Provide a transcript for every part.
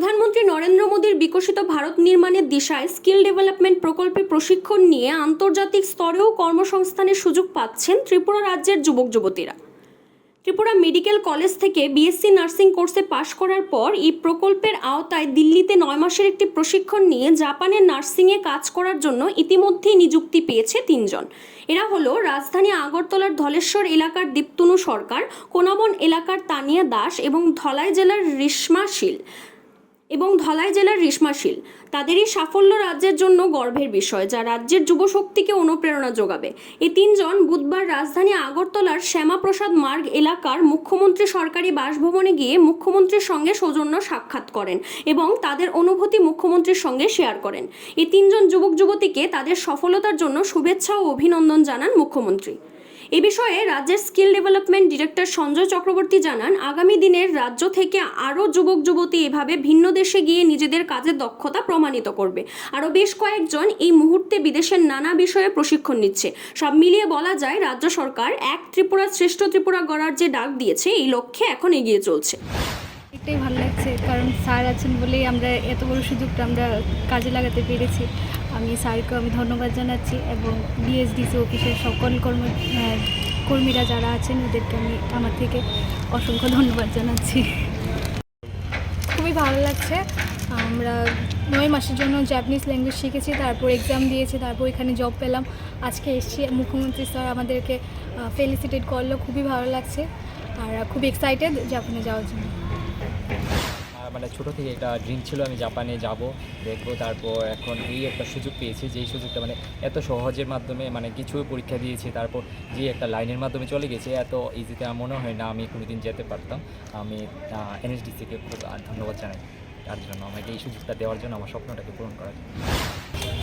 প্রধানমন্ত্রী নরেন্দ্র মোদীর বিকশিত ভারত নির্মাণের দিশায় স্কিল ডেভেলপমেন্ট প্রকল্পে প্রশিক্ষণ নিয়ে আন্তর্জাতিক স্তরেও কর্মসংস্থানের সুযোগ পাচ্ছেন ত্রিপুরা রাজ্যের যুবক যুবতীরা। ত্রিপুরা মেডিকেল কলেজ থেকে বিএসসি নার্সিং কোর্সে পাশ করার পর এই প্রকল্পের আওতায় দিল্লিতে 9 মাসের একটি প্রশিক্ষণ নিয়ে জাপানের নার্সিংয়ে কাজ করার জন্য ইতিমধ্যেই নিযুক্তি পেয়েছে 3 জন। এরা হলো রাজধানী আগরতলার ধলেশ্বর এলাকার দীপ্তনু সরকার, কোনাবন এলাকার তানিয়া দাস এবং ধলাই জেলার রেশমা শীল। তাদের এই সাফল্য রাজ্যের জন্য গর্বের বিষয়, যা রাজ্যের যুবশক্তিকে অনুপ্রেরণা যোগাবে। এই 3 জন বুধবার রাজধানী আগরতলার শ্যামাপ্রসাদ মার্গ এলাকার মুখ্যমন্ত্রী সরকারি বাসভবনে গিয়ে মুখ্যমন্ত্রীর সঙ্গে সৌজন্য সাক্ষাৎ করেন এবং তাদের অনুভূতি মুখ্যমন্ত্রীর সঙ্গে শেয়ার করেন। এই 3 জন যুবক যুবতীকে তাদের সফলতার জন্য শুভেচ্ছা ও অভিনন্দন জানান মুখ্যমন্ত্রী। এ বিষয়ে রাজ্যের skill development director Sanjay Chakraborty জানান, আগামী দিনের রাজ্য থেকে আরও যুবক যুবতী এভাবে ভিন্ন দেশে গিয়ে নিজেদের কাজের দক্ষতা প্রমাণিত করবে। আরও বেশ কয়েকজন এই মুহূর্তে বিদেশের নানা বিষয়ে প্রশিক্ষণ নিচ্ছে। সব মিলিয়ে বলা যায়, রাজ্য সরকার এক ত্রিপুরা শ্রেষ্ঠ ত্রিপুরা গড়ার যে ডাক দিয়েছে, এই লক্ষ্যে এখন এগিয়ে চলছে। এটাই ভালো লাগছে, কারণ স্যার আছেন বলেই আমরা এত বড় সুযোগটা আমরা কাজে লাগাতে পেরেছি। আমি স্যারকে ধন্যবাদ জানাচ্ছি এবং বিএসডিসি অফিসের সকল কর্মীরা যারা আছেন ওদেরকে আমি আমার থেকে অসংখ্য ধন্যবাদ জানাচ্ছি। খুবই ভালো লাগছে। আমরা 9 মাসের জন্য জাপানিজ ল্যাঙ্গুয়েজ শিখেছি, তারপর এক্সাম দিয়েছি, তারপর এখানে জব পেলাম। আজকে এসেছি, মুখ্যমন্ত্রী স্যার আমাদেরকে ফেলিসিটেট করলো, খুবই ভালো লাগছে আর খুবই এক্সাইটেড জাপানে যাওয়ার জন্য। মানে ছোটো থেকে একটা ড্রিম ছিল আমি জাপানে যাব, দেখবো। তারপর এখন এই একটা সুযোগ পেয়েছি, যেই সুযোগটা মানে এত সহজের মাধ্যমে মানে কিছু পরীক্ষা দিয়েছি, তারপর যে একটা লাইনের মাধ্যমে চলে গেছে, এত ইজিতে আমার মনে হয় না আমি কোনোদিন যেতে পারতাম। আমি এনএসডিসিকে খুব ধন্যবাদ জানাই তার জন্য, আমাকে এই সুযোগটা দেওয়ার জন্য, আমার স্বপ্নটাকে পূরণ করার জন্য।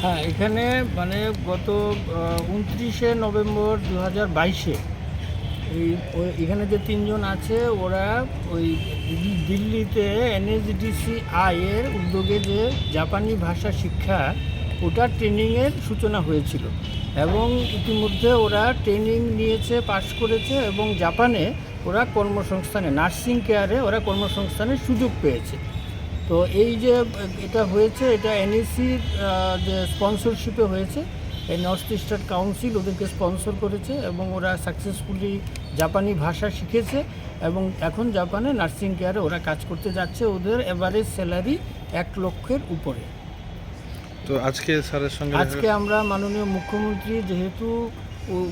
হ্যাঁ, এখানে মানে গত 29শে নভেম্বর 2022-এ এখানে যে 3 জন আছে ওরা ওই দিল্লিতে NSDCI এর উদ্যোগে যে জাপানি ভাষা শিক্ষা ওটার ট্রেনিংয়ের সূচনা হয়েছিল এবং ইতিমধ্যে ওরা ট্রেনিং নিয়েছে, পাশ করেছে এবং জাপানে ওরা কর্মসংস্থানে নার্সিং কেয়ারে ওরা কর্মসংস্থানের সুযোগ পেয়েছে। তো এই যে এটা হয়েছে, এটা NECর যে স্পন্সরশিপে হয়েছে, এই নর্থ ইস্টার্ন কাউন্সিল ওদেরকে স্পন্সর করেছে এবং ওরা সাকসেসফুলি জাপানি ভাষা শিখেছে এবং এখন জাপানে নার্সিং কেয়ারে ওরা কাজ করতে যাচ্ছে। ওদের এভারেজ স্যালারি 1 লক্ষের উপরে। তো আজকে স্যারের সঙ্গে আমরা মাননীয় মুখ্যমন্ত্রী, যেহেতু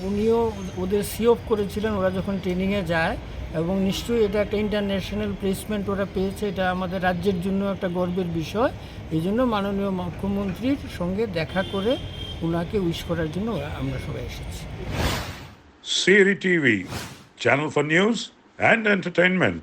উনিও ওদের সিওপ করেছিলেন ওরা যখন ট্রেনিংয়ে যায়, এবং নিশ্চয়ই এটা একটা ইন্টারন্যাশনাল প্লেসমেন্ট ওরা পেয়েছে, এটা আমাদের রাজ্যের জন্য একটা গর্বের বিষয়। এই জন্য মাননীয় মুখ্যমন্ত্রীর সঙ্গে দেখা করে ওনাকে উইশ করার জন্য আমরা সবাই এসেছি। CRI TV, channel for news and entertainment.